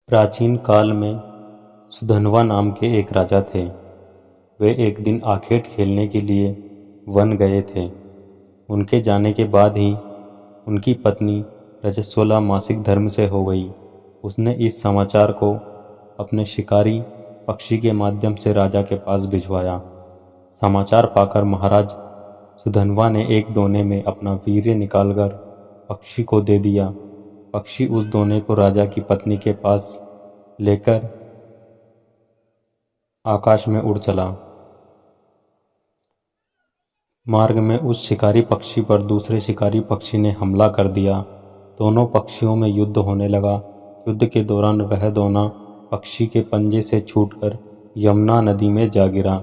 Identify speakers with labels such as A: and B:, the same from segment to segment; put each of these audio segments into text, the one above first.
A: प्राचीन काल में सुधन्वा नाम के एक राजा थे। वे एक दिन आखेट खेलने के लिए वन गए थे। उनके जाने के बाद ही उनकी पत्नी रजस्वला मासिक धर्म से हो गई। उसने इस समाचार को अपने शिकारी पक्षी के माध्यम से राजा के पास भिजवाया। समाचार पाकर महाराज सुधन्वा ने एक दोने में अपना वीर्य निकालकर पक्षी को दे दिया। पक्षी उस दोने को राजा की पत्नी के पास लेकर आकाश में उड़ चला। मार्ग में उस शिकारी पक्षी पर दूसरे शिकारी पक्षी ने हमला कर दिया। दोनों पक्षियों में युद्ध होने लगा। युद्ध के दौरान वह दोना पक्षी के पंजे से छूटकर यमुना नदी में जा गिरा।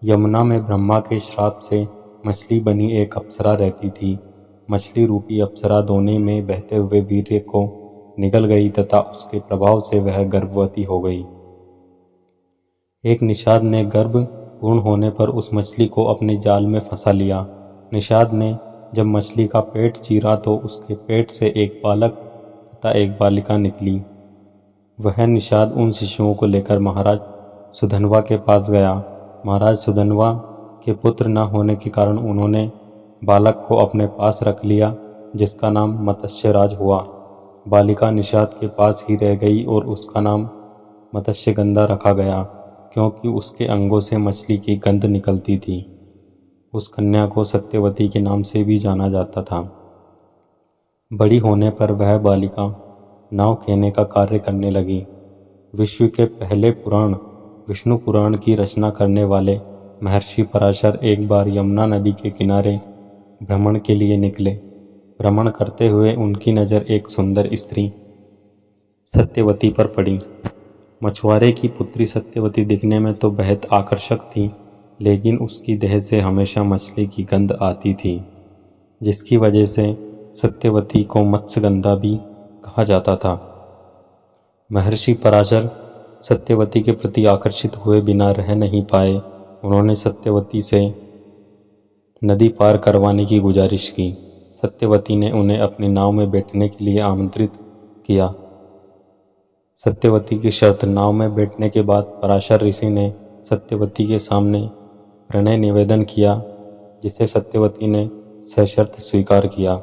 A: यमुना में ब्रह्मा के श्राप से मछली बनी एक अप्सरा रहती थी। मछली रूपी अप्सरा दोने में बहते हुए वीर्य को निगल गई तथा उसके प्रभाव से वह गर्भवती हो गई। एक निषाद ने गर्भ पूर्ण होने पर उस मछली को अपने जाल में फंसा लिया। निषाद ने जब मछली का पेट चीरा तो उसके पेट से एक बालक तथा एक बालिका निकली। वह निषाद उन शिशुओं को लेकर महाराज सुधन्वा के पास गया। महाराज सुधन्वा के पुत्र न होने के कारण उन्होंने बालक को अपने पास रख लिया, जिसका नाम मत्स्यराज हुआ। बालिका निषाद के पास ही रह गई और उसका नाम मत्स्यगंधा रखा गया, क्योंकि उसके अंगों से मछली की गंध निकलती थी। उस कन्या को सत्यवती के नाम से भी जाना जाता था। बड़ी होने पर वह बालिका नाव खेने का कार्य करने लगी। विश्व के पहले पुराण विष्णु पुराण की रचना करने वाले महर्षि पराशर एक बार यमुना नदी के किनारे भ्रमण के लिए निकले। भ्रमण करते हुए उनकी नज़र एक सुंदर स्त्री सत्यवती पर पड़ी। मछुआरे की पुत्री सत्यवती दिखने में तो बेहद आकर्षक थी, लेकिन उसकी देह से हमेशा मछली की गंध आती थी, जिसकी वजह से सत्यवती को मत्स्यगंधा भी कहा जाता था। महर्षि पराशर सत्यवती के प्रति आकर्षित हुए बिना रह नहीं पाए। उन्होंने सत्यवती से नदी पार करवाने की गुजारिश की। सत्यवती ने उन्हें अपनी नाव में बैठने के लिए आमंत्रित किया। सत्यवती की शर्त नाव में बैठने के बाद पराशर ऋषि ने सत्यवती के सामने प्रणय निवेदन किया, जिसे सत्यवती ने सशर्त स्वीकार किया।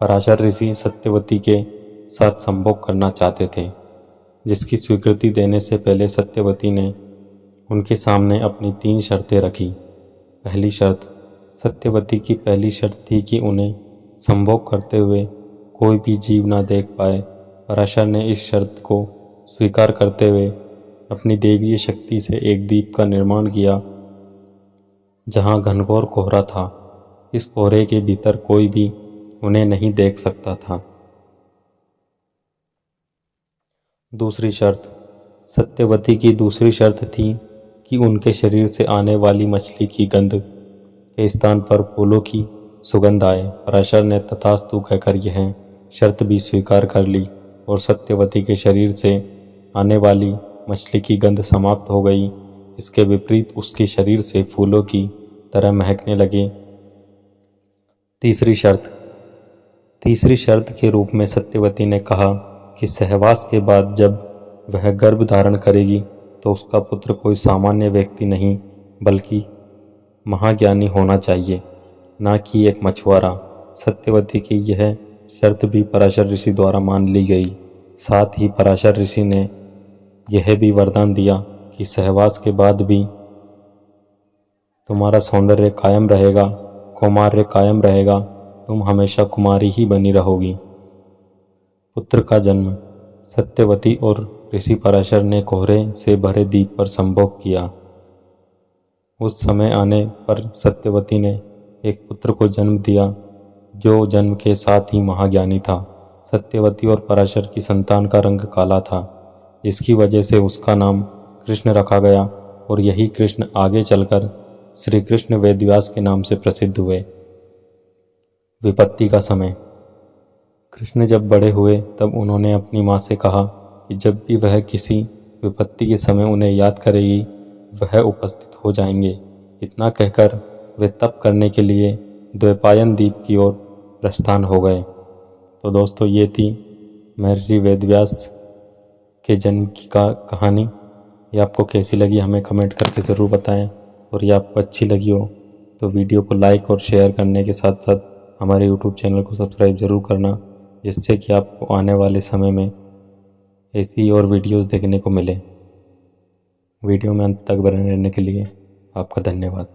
A: पराशर ऋषि सत्यवती के साथ संभोग करना चाहते थे, जिसकी स्वीकृति देने से पहले सत्यवती ने उनके सामने अपनी 3 शर्तें रखी। पहली शर्त, सत्यवती की पहली शर्त थी कि उन्हें संभोग करते हुए कोई भी जीव ना देख पाए। पराशर ने इस शर्त को स्वीकार करते हुए अपनी देवीय शक्ति से एक द्वीप का निर्माण किया, जहां घनघोर कोहरा था। इस कोहरे के भीतर कोई भी उन्हें नहीं देख सकता था। दूसरी शर्त, सत्यवती की दूसरी शर्त थी कि उनके शरीर से आने वाली मछली की गंध के स्थान पर फूलों की सुगंध आए। पराशर ने तथास्तु कहकर यह शर्त भी स्वीकार कर ली और सत्यवती के शरीर से आने वाली मछली की गंध समाप्त हो गई। इसके विपरीत उसके शरीर से फूलों की तरह महकने लगे। तीसरी शर्त के रूप में सत्यवती ने कहा कि सहवास के बाद जब वह गर्भ धारण करेगी तो उसका पुत्र कोई सामान्य व्यक्ति नहीं, बल्कि महाज्ञानी होना चाहिए, ना कि एक मछुआरा। सत्यवती की यह शर्त भी पराशर ऋषि द्वारा मान ली गई। साथ ही पराशर ऋषि ने यह भी वरदान दिया कि सहवास के बाद भी तुम्हारा सौंदर्य कायम रहेगा, कौमार्य कायम रहेगा, तुम हमेशा कुमारी ही बनी रहोगी। पुत्र का जन्म। सत्यवती और ऋषि पराशर ने कोहरे से भरे द्वीप पर संभोग किया। उस समय आने पर सत्यवती ने एक पुत्र को जन्म दिया, जो जन्म के साथ ही महाज्ञानी था। सत्यवती और पराशर की संतान का रंग काला था, जिसकी वजह से उसका नाम कृष्ण रखा गया और यही कृष्ण आगे चलकर श्री कृष्ण वेदव्यास के नाम से प्रसिद्ध हुए। विपत्ति का समय। कृष्ण जब बड़े हुए तब उन्होंने अपनी माँ से कहा कि जब भी वह किसी विपत्ति के समय उन्हें याद करेगी, वह उपस्थित हो जाएंगे। इतना कहकर वे तप करने के लिए द्वैपायन द्वीप की ओर प्रस्थान हो गए। तो दोस्तों, ये थी महर्षि वेदव्यास के जन्म की कहानी ये आपको कैसी लगी हमें कमेंट करके ज़रूर बताएं। और ये आपको अच्छी लगी हो तो वीडियो को लाइक और शेयर करने के साथ साथ हमारे यूट्यूब चैनल को सब्सक्राइब ज़रूर करना, जिससे कि आपको आने वाले समय में ऐसी और वीडियोस देखने को मिले। वीडियो में अंत तक बने रहने के लिए आपका धन्यवाद।